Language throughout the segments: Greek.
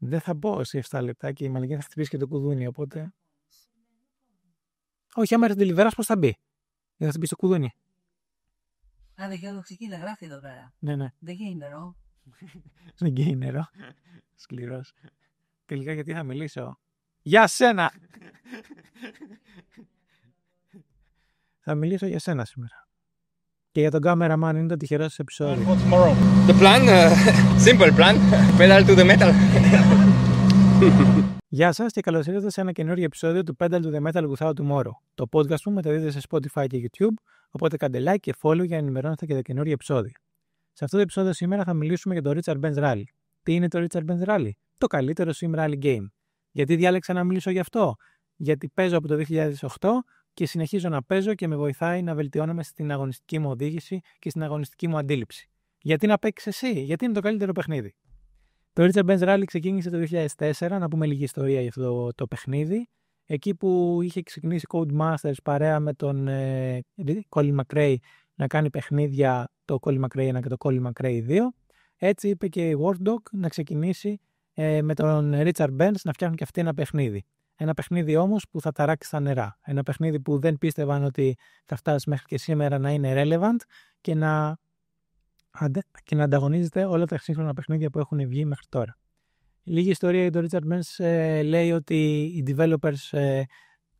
Δεν θα μπω σε 7 λεπτά και η Μαλικία θα χτυπήσει και το κουδούνι, οπότε. Όχι, άμα έρθει Deliveras, πώς θα μπει? Δεν θα χτυπήσει το κουδούνι. Α, δεν ξέρω, ξεκίνα, γράφει εδώ πέρα. Ναι. Δεν γίνει νερό. Δεν γίνει νερό. Σκληρός. Τελικά γιατί θα μιλήσω? Για σένα! Θα μιλήσω για σένα σήμερα. Και για τον cameraman, είναι το τυχερό σας επεισόδιο. The plan, simple plan, pedal to the metal. Γεια σας και καλώς ήρθατε σε ένα καινούργιο επεισόδιο του Pedal to the Metal Without Tomorrow. Το podcast που μεταδίδεται σε Spotify και YouTube, οπότε κάντε like και follow για να ενημερώνεστε για τα καινούργια επεισόδια. Σε αυτό το επεισόδιο σήμερα θα μιλήσουμε για το Richard Benz Rally. Τι είναι το Richard Benz Rally? Το καλύτερο sim rally game. Γιατί διάλεξα να μιλήσω γι' αυτό? Γιατί παίζω από το 2008 και συνεχίζω να παίζω και με βοηθάει να βελτιώνομαι στην αγωνιστική μου οδήγηση και στην αγωνιστική μου αντίληψη. Γιατί να παίξεις εσύ? Γιατί είναι το καλύτερο παιχνίδι. Το Richard Benz Rally ξεκίνησε το 2004, να πούμε λίγη ιστορία για αυτό το παιχνίδι. Εκεί που είχε ξεκινήσει Codemasters παρέα με τον Colin McRae να κάνει παιχνίδια, το Colin McRae 1 και το Colin McRae 2. Έτσι είπε και η War Dog να ξεκινήσει με τον Richard Benz να φτιάχνουν και αυτοί ένα παιχνίδι. Ένα παιχνίδι όμως που θα ταράξει τα νερά. Ένα παιχνίδι που δεν πίστευαν ότι θα φτάσει μέχρι και σήμερα να είναι relevant και να ανταγωνίζεται όλα τα σύγχρονα παιχνίδια που έχουν βγει μέχρι τώρα. Λίγη ιστορία για τον Richard Benz λέει ότι οι developers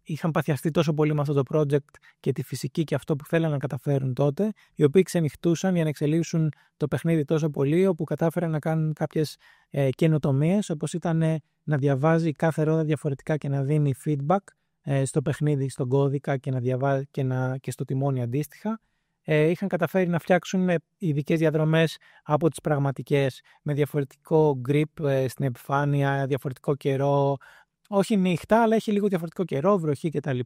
είχαν παθιαστεί τόσο πολύ με αυτό το project και τη φυσική και αυτό που θέλαν να καταφέρουν τότε, οι οποίοι ξενυχτούσαν για να εξελίξουν το παιχνίδι τόσο πολύ, όπου κατάφεραν να κάνουν κάποιες καινοτομίες, όπως ήταν να διαβάζει κάθε ρόδα διαφορετικά και να δίνει feedback στο παιχνίδι, στον κώδικα και στο τιμόνι αντίστοιχα. Είχαν καταφέρει να φτιάξουν ειδικές διαδρομές από τις πραγματικές, με διαφορετικό grip στην επιφάνεια, διαφορετικό καιρό, όχι νύχτα, αλλά έχει λίγο διαφορετικό καιρό, βροχή κτλ.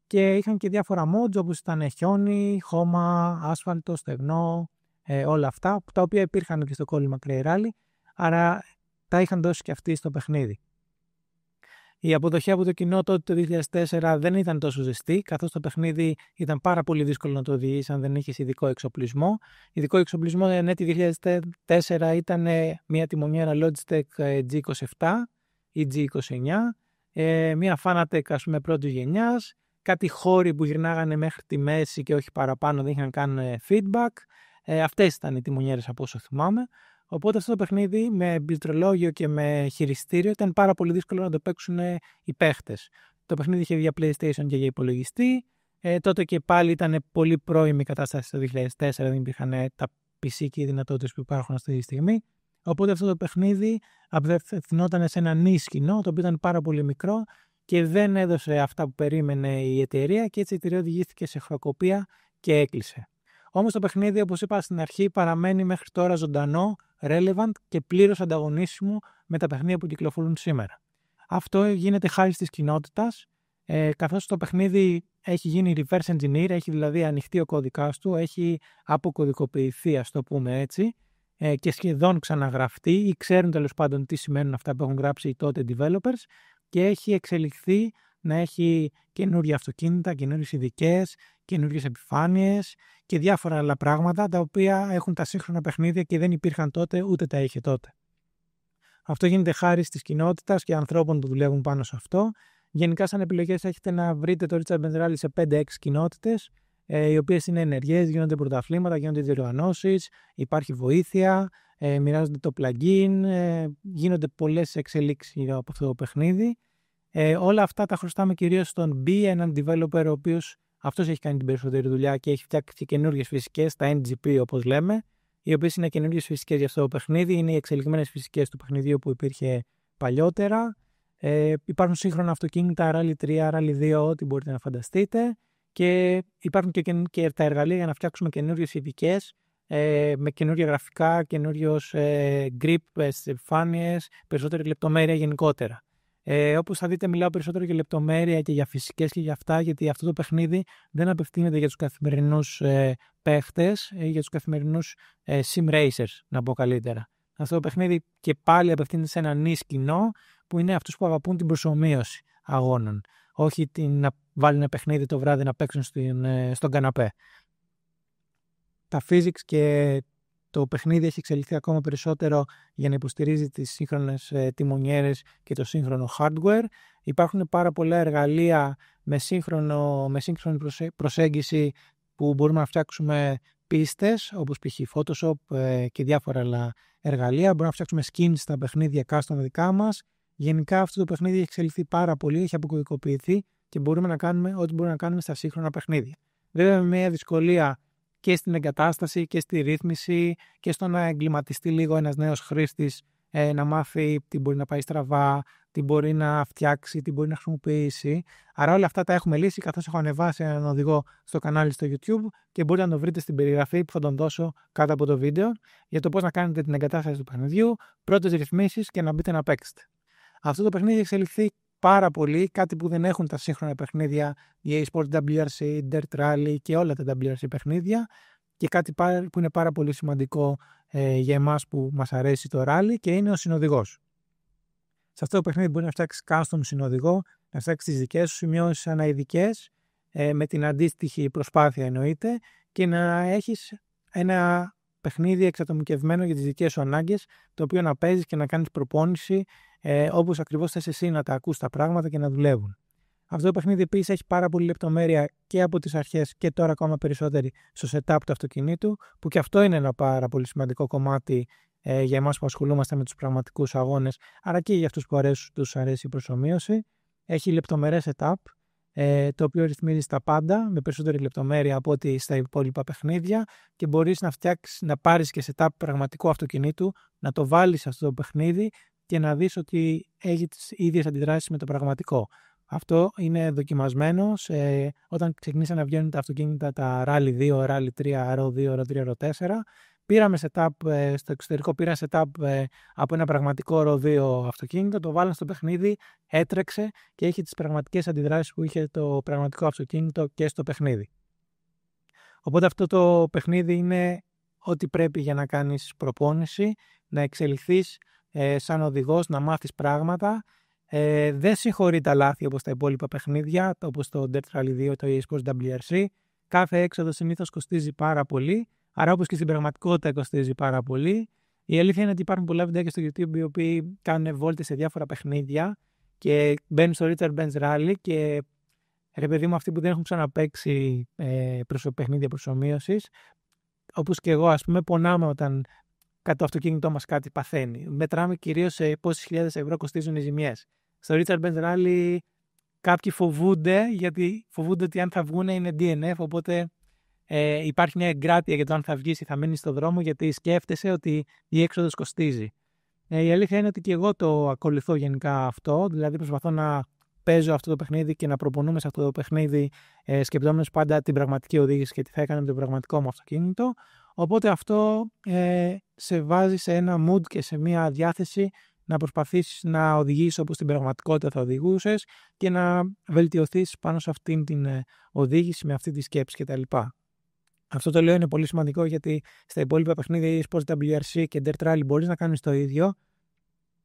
Και είχαν και διάφορα mods όπως ήταν χιόνι, χώμα, άσφαλτο, στεγνό, όλα αυτά, τα οποία υπήρχαν και στο Colin McRae Rally, άρα τα είχαν δώσει και αυτοί στο παιχνίδι. Η αποδοχή από το κοινό τότε το 2004 δεν ήταν τόσο ζεστή, καθώς το παιχνίδι ήταν πάρα πολύ δύσκολο να το οδηγήσεις αν δεν είχες ειδικό εξοπλισμό. Ειδικό εξοπλισμό το 2004 ήταν μια τιμονιέρα Logitech G27 ή G29, μια Fanatec ας πούμε πρώτης γενιάς, κάτι χώροι που γυρνάγανε μέχρι τη μέση και όχι παραπάνω, δεν είχαν καν feedback. Αυτές ήταν οι τιμονιέρες από όσο θυμάμαι. Οπότε αυτό το παιχνίδι με πληκτρολόγιο και με χειριστήριο ήταν πάρα πολύ δύσκολο να το παίξουν οι παίχτες. Το παιχνίδι είχε για PlayStation και για υπολογιστή. Τότε και πάλι ήταν πολύ πρώιμη η κατάσταση το 2004, δεν υπήρχαν τα PC και οι δυνατότητες που υπάρχουν αυτή τη στιγμή. Οπότε αυτό το παιχνίδι απευθυνόταν σε ένα νης κοινό, το οποίο ήταν πάρα πολύ μικρό και δεν έδωσε αυτά που περίμενε η εταιρεία και έτσι η εταιρεία οδηγήθηκε σε χρεοκοπία και έκλεισε. Όμως το παιχνίδι, όπως είπα στην αρχή, παραμένει μέχρι τώρα ζωντανό, relevant και πλήρως ανταγωνίσιμο με τα παιχνίδια που κυκλοφορούν σήμερα. Αυτό γίνεται χάρη στις κοινότητας, καθώς το παιχνίδι έχει γίνει reverse engineer, έχει δηλαδή ανοιχτεί ο κώδικας του, έχει αποκωδικοποιηθεί, ας το πούμε έτσι, και σχεδόν ξαναγραφτεί ή ξέρουν τέλος πάντων τι σημαίνουν αυτά που έχουν γράψει οι τότε developers και έχει εξελιχθεί να έχει καινούργια αυτοκίνητα, καινούργιες ειδικές, καινούργιες επιφάνειες και διάφορα άλλα πράγματα τα οποία έχουν τα σύγχρονα παιχνίδια και δεν υπήρχαν τότε ούτε τα είχε τότε. Αυτό γίνεται χάρη στις κοινότητας και ανθρώπων που δουλεύουν πάνω σε αυτό. Γενικά σαν επιλογές έχετε να βρείτε το Richard Benz Rally σε 5-6 κοινότητες, οι οποίες είναι ενεργές, γίνονται πρωταθλήματα, γίνονται διοργανώσεις, υπάρχει βοήθεια, μοιράζονται το plugin, γίνονται πολλές εξελίξεις από αυτό το παιχνίδι. Όλα αυτά τα χρωστάμε κυρίως στον B, έναν developer ο οποίος αυτός έχει κάνει την περισσότερη δουλειά και έχει φτιάξει καινούργιες φυσικές, τα NGP όπως λέμε, οι οποίες είναι καινούργιες φυσικές για αυτό το παιχνίδι, είναι οι εξελιγμένες φυσικές του παιχνιδιού που υπήρχε παλιότερα. Υπάρχουν σύγχρονα αυτοκίνητα, Rally 3, Rally 2, ό,τι μπορείτε να φανταστείτε. Και υπάρχουν και τα εργαλεία για να φτιάξουμε καινούριες ειδικές, με καινούργια γραφικά, καινούριος grip στις επιφάνειες, περισσότερη λεπτομέρεια γενικότερα. Όπως θα δείτε, μιλάω περισσότερο για λεπτομέρεια και για φυσικές και για αυτά, γιατί αυτό το παιχνίδι δεν απευθύνεται για τους καθημερινούς παίχτες, για τους καθημερινούς sim racers, να πω καλύτερα. Αυτό το παιχνίδι και πάλι απευθύνεται σε ένα νης κοινό, που είναι αυτούς που αγαπούν την προσομοίωση αγώνων. Όχι να βάλουν ένα παιχνίδι το βράδυ να παίξουν στον καναπέ. Τα physics και το παιχνίδι έχει εξελιχθεί ακόμα περισσότερο για να υποστηρίζει τις σύγχρονες τιμονιέρες και το σύγχρονο hardware. Υπάρχουν πάρα πολλά εργαλεία με σύγχρονη προσέγγιση που μπορούμε να φτιάξουμε πίστες, όπως π.χ. Photoshop και διάφορα άλλα εργαλεία. Μπορούμε να φτιάξουμε skins στα παιχνίδια custom δικά μας. Γενικά αυτό το παιχνίδι έχει εξελιχθεί πάρα πολύ, έχει αποκωδικοποιηθεί και μπορούμε να κάνουμε ό,τι μπορούμε να κάνουμε στα σύγχρονα παιχνίδια. Βέβαια, με μια δυσκολία και στην εγκατάσταση και στη ρύθμιση και στο να εγκληματιστεί λίγο ένας νέος χρήστης, να μάθει τι μπορεί να πάει στραβά, τι μπορεί να φτιάξει, τι μπορεί να χρησιμοποιήσει. Άρα όλα αυτά τα έχουμε λύσει, καθώς έχω ανεβάσει έναν οδηγό στο κανάλι στο YouTube και μπορείτε να το βρείτε στην περιγραφή που θα τον δώσω κάτω από το βίντεο για το πώς να κάνετε την εγκατάσταση του παιχνιδιού, πρώτες ρυθμίσεις και να μπείτε να παίξετε. Αυτό το παιχνίδι έχει εξελιχθεί πάρα πολύ, κάτι που δεν έχουν τα σύγχρονα παιχνίδια, η eSports WRC, Dirt Rally και όλα τα WRC παιχνίδια, και κάτι που είναι πάρα πολύ σημαντικό για εμάς που μας αρέσει το rally, και είναι ο συνοδηγός. Σε αυτό το παιχνίδι μπορεί να φτιάξεις custom συνοδηγό, να φτιάξεις τις δικές σου σημειώσεις αναειδικές, με την αντίστοιχη προσπάθεια εννοείται, και να έχεις ένα παιχνίδι εξατομικευμένο για τις δικές σου ανάγκες, το οποίο να παίζεις και να κάνεις προπόνηση όπως ακριβώς θες εσύ να τα ακούς τα πράγματα και να δουλεύουν. Αυτό το παιχνίδι επίσης έχει πάρα πολύ λεπτομέρεια και από τις αρχές και τώρα ακόμα περισσότερη στο setup του αυτοκινήτου, που και αυτό είναι ένα πάρα πολύ σημαντικό κομμάτι για εμάς που ασχολούμαστε με τους πραγματικούς αγώνες, αλλά και για αυτούς που τους αρέσει η προσομοίωση. Έχει λεπτομερές setup, το οποίο ρυθμίζει τα πάντα με περισσότερη λεπτομέρεια από ό,τι στα υπόλοιπα παιχνίδια, και μπορείς να πάρεις και setup πραγματικού αυτοκινήτου, να το βάλεις σε αυτό το παιχνίδι και να δεις ότι έχει τις ίδιες αντιδράσεις με το πραγματικό. Αυτό είναι δοκιμασμένο όταν ξεκινήσαν να βγαίνουν τα αυτοκίνητα, τα Rally 2, Rally 3, Ro 2, Ro 3, Ro 4. Πήραμε setup στο εξωτερικό, πήραν setup από ένα πραγματικό Ro 2 αυτοκίνητο, το βάλαν στο παιχνίδι, έτρεξε και έχει τις πραγματικές αντιδράσεις που είχε το πραγματικό αυτοκίνητο και στο παιχνίδι. Οπότε αυτό το παιχνίδι είναι ό,τι πρέπει για να κάνεις προπόνηση, να εξελιχθείς σαν οδηγός, να μάθεις πράγματα. Δεν συγχωρεί τα λάθη όπως τα υπόλοιπα παιχνίδια, όπως το Dirt Rally 2, το eSports WRC. Κάθε έξοδο συνήθως κοστίζει πάρα πολύ, άρα όπως και στην πραγματικότητα κοστίζει πάρα πολύ. Η αλήθεια είναι ότι υπάρχουν πολλά βιντεάκια στο YouTube οι οποίοι κάνουν βόλτες σε διάφορα παιχνίδια και μπαίνουν στο Richard Benz Rally, και ρε παιδί μου, αυτοί που δεν έχουν ξαναπαίξει παιχνίδια προσομοίωσης, όπως και εγώ, ας πούμε, πονάμε όταν το αυτοκίνητό μας κάτι παθαίνει. Μετράμε κυρίως σε πόσες χιλιάδες ευρώ κοστίζουν οι ζημιές. Στο Richard Benz Rally κάποιοι φοβούνται, γιατί φοβούνται ότι αν θα βγουν είναι DNF, οπότε υπάρχει μια εγκράτεια για το αν θα βγεις ή θα μείνεις στο δρόμο, γιατί σκέφτεσαι ότι η έξοδος κοστίζει. Η αλήθεια είναι ότι και εγώ το ακολουθώ γενικά αυτό, δηλαδή προσπαθώ να παίζω αυτό το παιχνίδι και να προπονούμε σε αυτό το παιχνίδι, σκεπτόμενος πάντα την πραγματική οδήγηση και τι θα έκανα με το πραγματικό μου αυτοκίνητο. Οπότε αυτό σε βάζει σε ένα mood και σε μια διάθεση να προσπαθήσεις να οδηγήσεις όπως στην πραγματικότητα θα οδηγούσες και να βελτιωθείς πάνω σε αυτήν την οδήγηση με αυτή τη σκέψη κτλ. Αυτό το λέω είναι πολύ σημαντικό, γιατί στα υπόλοιπα παιχνίδια eSports WRC και Dirt Rally μπορείς να κάνεις το ίδιο,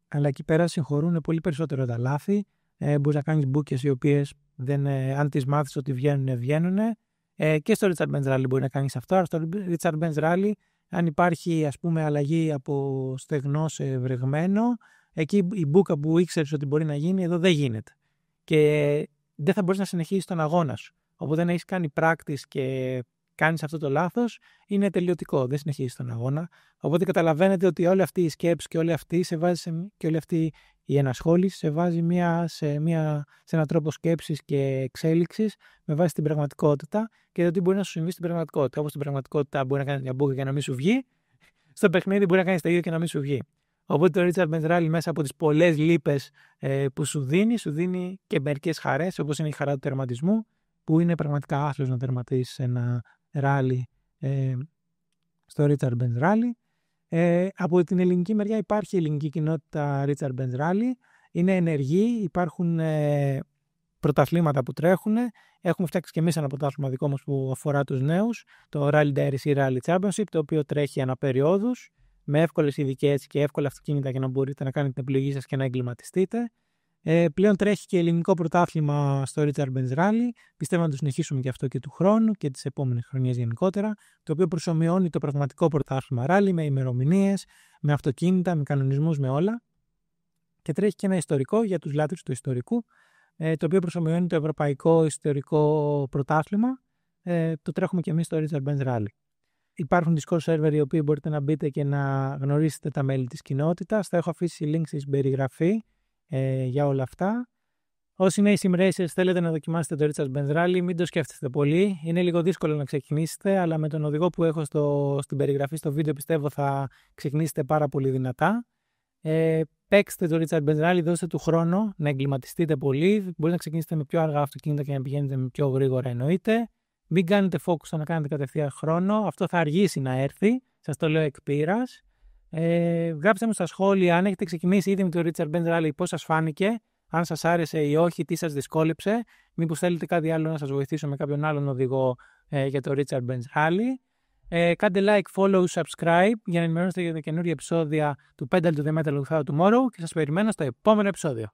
αλλά εκεί πέρα συγχωρούν πολύ περισσότερο τα λάθη. Μπορείς να κάνεις μπούκες οι οποίες αν τις μάθεις ότι βγαίνουν. Και στο Richard Benz Rally μπορεί να κάνεις αυτό. Αλλά στο Richard Benz Rally, αν υπάρχει ας πούμε αλλαγή από στεγνό σε βρεγμένο, εκεί η μπούκα που ήξερες ότι μπορεί να γίνει, εδώ δεν γίνεται. Και δεν θα μπορείς να συνεχίσεις τον αγώνα σου. Οπότε αν έχεις κάνει practice και κάνεις αυτό το λάθος, είναι τελειωτικό. Δεν συνεχίζεις τον αγώνα. Οπότε καταλαβαίνετε ότι όλη αυτή η σκέψη και όλη αυτή η ενασχόληση σε βάζει σε έναν τρόπο σκέψης και εξέλιξης με βάση την πραγματικότητα και το τι μπορεί να σου συμβεί στην πραγματικότητα. Όπως στην πραγματικότητα μπορεί να κάνεις μια μπούκα και να μην σου βγει, στο παιχνίδι μπορεί να κάνεις το ίδιο και να μην σου βγει. Οπότε το Richard Benz Rally, μέσα από τις πολλές λύπες που σου δίνει και μερικές χαρές, όπως είναι η χαρά του τερματισμού, που είναι πραγματικά άθλος να τερματίσεις ένα ράλι στο Richard Benz Rally. Από την ελληνική μεριά υπάρχει η ελληνική κοινότητα Richard Benz Rally. Είναι ενεργή, υπάρχουν πρωταθλήματα που τρέχουν. Έχουμε φτιάξει και εμείς ένα πρωτάθλημα δικό μας που αφορά τους νέους, το Rally Diaries ή Rally Championship, το οποίο τρέχει αναπεριόδους, με εύκολες ειδικές και εύκολα αυτοκίνητα για να μπορείτε να κάνετε την επιλογή σας και να εγκληματιστείτε. Πλέον τρέχει και ελληνικό πρωτάθλημα στο Richard Benz Rally. Πιστεύω να το συνεχίσουμε και αυτό και του χρόνου και τις επόμενες χρονιές γενικότερα. Το οποίο προσομοιώνει το πραγματικό πρωτάθλημα Rally με ημερομηνίες, με αυτοκίνητα, με κανονισμούς, με όλα. Και τρέχει και ένα ιστορικό για τους λάτρεις του ιστορικού, το οποίο προσομοιώνει το ευρωπαϊκό ιστορικό πρωτάθλημα. Το τρέχουμε και εμείς στο Richard Benz Rally. Υπάρχουν Discord server οι οποίοι μπορείτε να μπείτε και να γνωρίσετε τα μέλη της κοινότητας. Θα έχω αφήσει link στην περιγραφή για όλα αυτά. Όσοι είναι οι sim racers θέλετε να δοκιμάσετε το Richard Benz Rally, μην το σκέφτεστε πολύ. Είναι λίγο δύσκολο να ξεκινήσετε, αλλά με τον οδηγό που έχω στην περιγραφή στο βίντεο πιστεύω θα ξεκινήσετε πάρα πολύ δυνατά. Παίξτε το Richard Benz Rally, δώστε του χρόνο να εγκληματιστείτε πολύ. Μπορείτε να ξεκινήσετε με πιο αργά αυτοκίνητα και να πηγαίνετε με πιο γρήγορα εννοείται. Μην κάνετε focus στο να κάνετε κατευθείαν χρόνο. Αυτό θα αργήσει να έρθει. Σας το λέω εκ πείρας. Γράψτε μου στα σχόλια αν έχετε ξεκινήσει ήδη με το Richard Benz Rally, πώς σας φάνηκε, αν σας άρεσε ή όχι, τι σας δυσκόλεψε. Μήπως θέλετε κάτι άλλο να σας βοηθήσω με κάποιον άλλον οδηγό για το Richard Benz Rally. Κάντε like, follow, subscribe για να ενημερώνεστε για τα καινούργια επεισόδια του Pedal to the Metal Without Tomorrow και σας περιμένω στο επόμενο επεισόδιο.